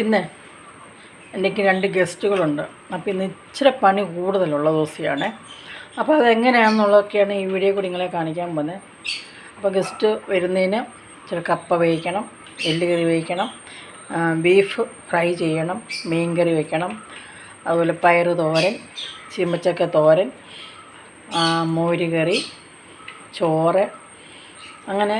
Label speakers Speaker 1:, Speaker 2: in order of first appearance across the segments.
Speaker 1: ഇന്ന് എനിക്ക് 2 ഗസ്റ്റുകളുണ്ട്. അപ്പോൾ ഇന്ന് ഇച്ചിരി പണി കൂടുതലുള്ള ദിവസമാണ്. അപ്പോൾ അതെങ്ങനെയാണെന്നുള്ളതൊക്കെയാണ് ഈ വീഡിയോ കൂടി നിങ്ങളെ കാണിക്കാൻ പോകുന്നത്. അപ്പോൾ ഗസ്റ്റ് വരുന്നതിന് ഇച്ചിരി കപ്പ വേവിക്കണം, എല്ല് കറി വേവിക്കണം, ബീഫ് ഫ്രൈ ചെയ്യണം, മീൻ കറി വെക്കണം, അതുപോലെ പയറ് തോരൻ, ചീമച്ചക്ക തോരൻ, മോര് കറി, ചോറ്, അങ്ങനെ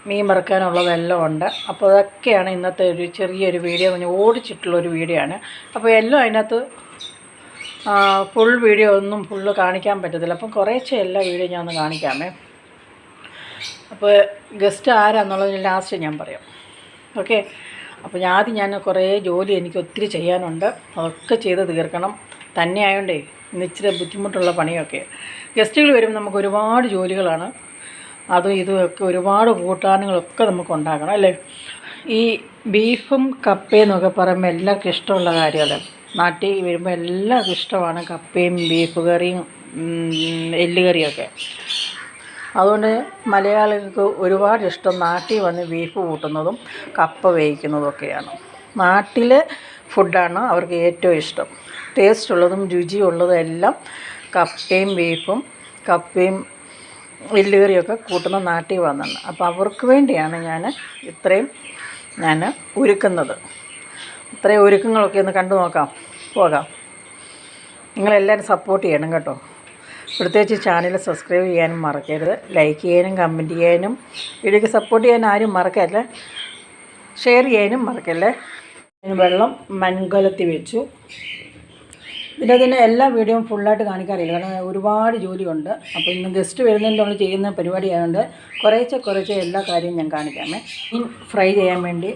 Speaker 1: മീൻ വറുക്കാനുള്ളതെല്ലാം ഉണ്ട്. അപ്പോൾ അതൊക്കെയാണ് ഇന്നത്തെ ഒരു ചെറിയൊരു വീഡിയോ, ഓടിച്ചിട്ടുള്ളൊരു വീഡിയോ ആണ്. അപ്പോൾ എല്ലാം അതിനകത്ത് ഫുൾ വീഡിയോ ഒന്നും ഫുള്ള് കാണിക്കാൻ പറ്റത്തില്ല. അപ്പം കുറേശ്ശെ എല്ലാ വീഡിയോ ഞാൻ ഒന്ന് കാണിക്കാമേ. അപ്പോൾ ഗസ്റ്റ് ആരാന്നുള്ളത് ലാസ്റ്റ് ഞാൻ പറയാം. ഓക്കെ. അപ്പോൾ ഞാൻ കുറേ ജോലി എനിക്ക് ഒത്തിരി ചെയ്യാനുണ്ട്. അതൊക്കെ ചെയ്ത് തീർക്കണം. തന്നെ ആയതുകൊണ്ടേ ഇന്ന് ഇച്ചിരി ബുദ്ധിമുട്ടുള്ള പണിയൊക്കെ. ഗസ്റ്റുകൾ വരുമ്പോൾ നമുക്ക് ഒരുപാട് ജോലികളാണ്. അതും ഇതുമൊക്കെ ഒരുപാട് കൂട്ടാനുകളൊക്കെ നമുക്ക് ഉണ്ടാക്കണം അല്ലേ. ഈ ബീഫും കപ്പയെന്നൊക്കെ പറയുമ്പോൾ എല്ലാവർക്കും ഇഷ്ടമുള്ള കാര്യമല്ലേ. നാട്ടിൽ വരുമ്പോൾ എല്ലാവർക്കും ഇഷ്ടമാണ് കപ്പയും ബീഫ് കറിയും എല്ല് കറിയൊക്കെ. അതുകൊണ്ട് മലയാളികൾക്ക് ഒരുപാട് ഇഷ്ടം നാട്ടിൽ വന്ന് ബീഫ് കൂട്ടുന്നതും കപ്പ വേവിക്കുന്നതൊക്കെയാണ്. നാട്ടിലെ ഫുഡാണ് അവർക്ക് ഏറ്റവും ഇഷ്ടം. ടേസ്റ്റുള്ളതും രുചിയുള്ളതും എല്ലാം കപ്പയും ബീഫും കപ്പയും എല്ല് കറിയൊക്കെ കൂട്ടുന്ന നാട്ടിൽ വന്നാണ്. അപ്പോൾ അവർക്ക് വേണ്ടിയാണ് ഇത്രയും ഒരുക്കുന്നത്. ഇത്രയും ഒരുക്കങ്ങളൊക്കെ ഒന്ന് കണ്ടു പോകാം. നിങ്ങളെല്ലാവരും സപ്പോർട്ട് ചെയ്യണം കേട്ടോ. പ്രത്യേകിച്ച് ചാനൽ സബ്സ്ക്രൈബ് ചെയ്യാനും മറക്കരുത്. ലൈക്ക് ചെയ്യാനും കമൻറ്റ് ചെയ്യാനും വീഡിയോക്ക് സപ്പോർട്ട് ചെയ്യാൻ ആരും മറക്കല്ലേ. ഷെയർ ചെയ്യാനും മറക്കല്ലേ. വെള്ളം മൺകലത്തിൽ വെച്ചു. ഇതിന് എല്ലാ വീഡിയോയും ഫുള്ളായിട്ട് കാണിക്കാറില്ല, കാരണം ഒരുപാട് ജോലിയുണ്ട്. അപ്പോൾ ഇന്ന് ഗസ്റ്റ് വരുന്നതിന് നമ്മൾ ചെയ്യുന്ന പരിപാടി ആയതുകൊണ്ട് കുറേശ്ശെ എല്ലാ കാര്യവും ഞാൻ കാണിക്കാമേ. മീൻ ഫ്രൈ ചെയ്യാൻ വേണ്ടി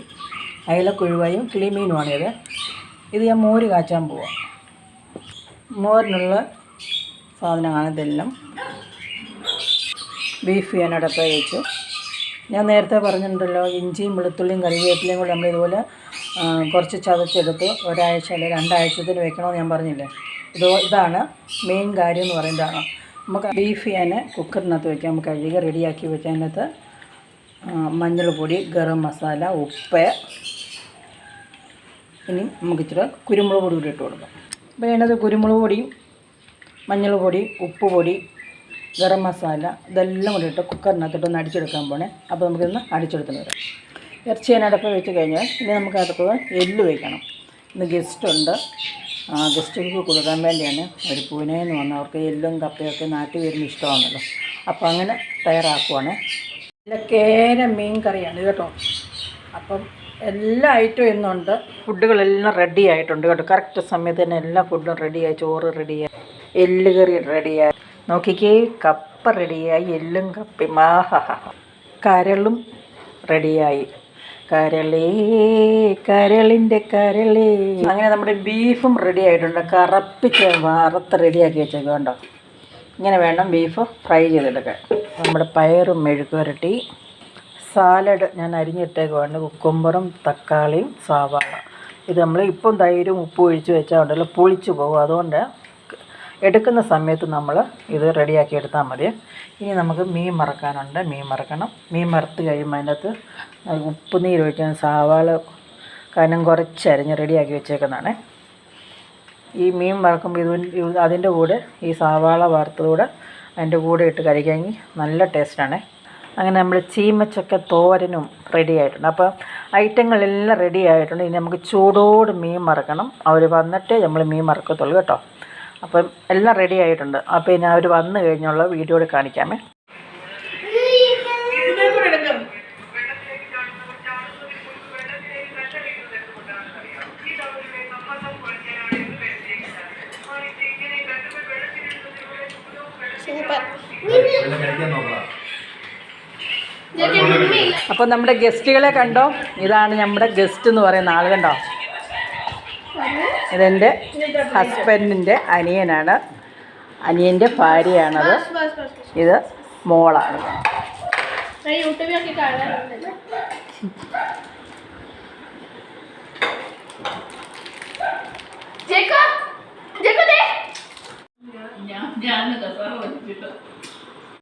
Speaker 1: അയലക്കുഴുവായും കിളിമീനുമാണിത്. ഇത് ഞാൻ മോര് കാച്ചാൻ പോവാം. മോരിനുള്ള സാധനമാണ് ഇതെല്ലാം. ബീഫ് ഞാൻ അടുപ്പ് വെച്ചു. ഞാൻ നേരത്തെ പറഞ്ഞിട്ടുണ്ടല്ലോ, ഇഞ്ചിയും വെളുത്തുള്ളിയും കറിവേപ്പിലയും കൂടി നമ്മളിതുപോലെ കുറച്ച് ചതച്ചെടുത്ത് ഒരാഴ്ച അല്ലെങ്കിൽ 2 ആഴ്ചത്തിന് വെക്കണമെന്ന് ഞാൻ പറഞ്ഞില്ലേ. ഇതാണ് മെയിൻ കാര്യം എന്ന് പറയുന്നതാണ്. നമുക്ക് ബീഫ് ഞാൻ കുക്കറിനകത്ത് വയ്ക്കാം. നമുക്ക് കഴുകി റെഡിയാക്കി വെച്ചാൽ അതിനകത്ത് മഞ്ഞൾപ്പൊടി, ഗരം മസാല, ഉപ്പ്, ഇനി നമുക്ക് ഇച്ചിരി കുരുമുളക് പൊടി കൂടി ഇട്ട് കൊടുക്കാം. അപ്പോൾ അതിനകത്ത് കുരുമുളക് പൊടിയും മഞ്ഞൾ പൊടി, ഉപ്പ് പൊടി, ഗരം മസാല ഇതെല്ലാം കൂടി ഇട്ട് കുക്കറിനകത്തിട്ടൊന്ന് അടിച്ചെടുക്കാൻ പോണേ. അപ്പോൾ നമുക്കിന്ന് അടിച്ചെടുത്തിട്ട് വരാം. ഇറച്ചി ഞാൻ അടുപ്പ് വെച്ച് കഴിഞ്ഞാൽ ഇനി നമുക്ക് അടുപ്പ് എല്ല് വയ്ക്കണം. ഇന്ന് ഗസ്റ്റുണ്ട്. ഗസ്റ്റുകൾക്ക് കൊടുക്കാൻ വേണ്ടിയാണ്. ഒരു പൂനെയിൽ നിന്ന് വന്നവർക്ക് എല്ലും കപ്പയൊക്കെ നാട്ടിൽ വരുമ്പോൾ ഇഷ്ടമാണല്ലോ. അപ്പോൾ അങ്ങനെ തയ്യാറാക്കുവാണ്. കേര മീൻ കറിയാണ് കേട്ടോ. അപ്പം എല്ലാ ഐറ്റവും ഇന്നുണ്ട്. ഫുഡുകളെല്ലാം റെഡി ആയിട്ടുണ്ട് കേട്ടോ. കറക്റ്റ് സമയത്ത് തന്നെ എല്ലാ ഫുഡും റെഡിയായി. ചോറ് റെഡിയായി, എല്ല് കറി റെഡിയായി. നോക്കിക്കേ, കപ്പ റെഡിയായി, എല്ലും കപ്പയും. കരളും റെഡിയായി. കരളിൻ്റെ കരളേ. അങ്ങനെ നമ്മുടെ ബീഫും റെഡി ആയിട്ടുണ്ട്. കറപ്പിച്ച് വറുത്ത് റെഡിയാക്കി വെച്ചേക്കും കേട്ടോ. ഇങ്ങനെ വേണം ബീഫ് ഫ്രൈ ചെയ്തെടുക്കാൻ. നമ്മുടെ പയറും മെഴുക്കുവരട്ടി, സാലഡ് ഞാൻ അരിഞ്ഞിട്ടേക്കുവാണ്. കുക്കുംബറും തക്കാളിയും സവാള. ഇത് നമ്മൾ ഇപ്പം തൈരും ഉപ്പും ഒഴിച്ച് വെച്ചാൽ ഉണ്ടല്ലോ പുളിച്ച് പോകും. അതുകൊണ്ട് എടുക്കുന്ന സമയത്ത് നമ്മൾ ഇത് റെഡിയാക്കി എടുത്താൽ മതി. ഇനി നമുക്ക് മീൻ മറക്കാനുണ്ട്. മീൻ മറക്കണം. മീൻ മറുത്ത് കഴിയുമ്പോൾ അതിനകത്ത് ഉപ്പ് നീര് ഒഴിക്കാൻ സവാള കനം കുറച്ചരിഞ്ഞ് റെഡിയാക്കി വെച്ചേക്കുന്നതാണ്. ഈ മീൻ മറക്കുമ്പോൾ അതിൻ്റെ കൂടെ ഈ സവാള വറുത്തതൂടെ അതിൻ്റെ കൂടെ ഇട്ട് കഴിക്കാമെങ്കിൽ നല്ല ടേസ്റ്റാണ്. അങ്ങനെ നമ്മൾ ചീമച്ചക്ക തോരനും റെഡി ആയിട്ടുണ്ട്. അപ്പോൾ ഐറ്റങ്ങളെല്ലാം റെഡി ആയിട്ടുണ്ട്. ഇനി നമുക്ക് ചൂടോട് മീൻ മറക്കണം. അവർ വന്നിട്ടേ നമ്മൾ മീൻ മറക്കത്തുള്ളൂ കേട്ടോ. അപ്പം എല്ലാം റെഡി ആയിട്ടുണ്ട്. അപ്പോൾ ഇനി അവർ വന്നു കഴിഞ്ഞുള്ള വീഡിയോയിൽ കാണിക്കാമേ. അപ്പോൾ നമ്മുടെ ഗസ്റ്റുകളെ കണ്ടോ. ഇതാണ് നമ്മുടെ ഗസ്റ്റ് എന്ന് പറയുന്ന ആൾ കണ്ടോ. ഇതെൻ്റെ ഹസ്ബൻഡിൻ്റെ അനിയനാണ്. അനിയൻ്റെ ഭാര്യയാണത്. ഇത് മോളാണ്. ഞാൻ